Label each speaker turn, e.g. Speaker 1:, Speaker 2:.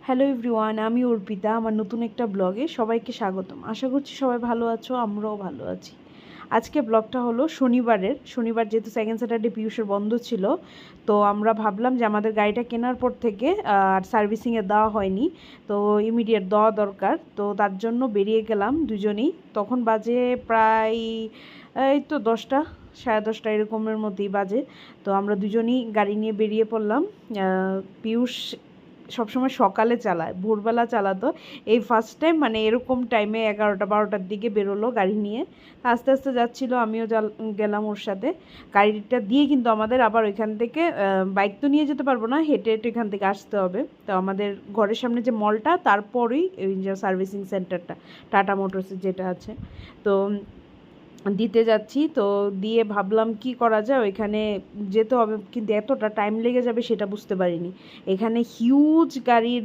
Speaker 1: Hello everyone, আমি অর্পিতা। আমার নতুন একটা ব্লগে সবাইকে স্বাগতম। আশা করছি সবাই ভালো আছো, আমরাও ভালো আছি। আজকে ব্লগটা হলো শনিবার যেহেতু সেকেন্ড স্যাটারডে পিয়ুষের বন্ধ ছিল, তো আমরা ভাবলাম যে আমাদের গাড়িটা কেনার পর থেকে আর সার্ভিসিংয়ে দেওয়া হয়নি, তো ইমিডিয়েট দেওয়া দরকার। তো তার জন্য বেরিয়ে গেলাম দুজনেই। তখন বাজে প্রায় এই তো 10টা, সাড়ে 10টা এরকমের মধ্যেই বাজে। তো আমরা দুজনেই গাড়ি নিয়ে বেরিয়ে পড়লাম। পিয়ুষ সবসময় সকালে চালায়, ভোরবেলা চালাতো। এই ফার্স্ট টাইম মানে এরকম টাইমে 11টা 12টার দিকে বেরোলো গাড়ি নিয়ে। আস্তে আস্তে যাচ্ছিলো, আমিও গেলাম ওর সাথে। গাড়িটা দিয়ে কিন্তু আমাদের আবার ওইখান থেকে বাইক তো নিয়ে যেতে পারবো না, হেঁটে হেঁটে এখান থেকে আসতে হবে। তো আমাদের ঘরের সামনে যে মলটা, তারপরেই ওই যে সার্ভিসিং সেন্টারটা টাটা মোটরসের যেটা আছে, তো দিতে যাচ্ছি। তো দিয়ে ভাবলাম কি করা যায়, ওইখানে যেতে হবে, কিন্তু এতটা টাইম লেগে যাবে সেটা বুঝতে পারিনি। এখানে হিউজ গাড়ির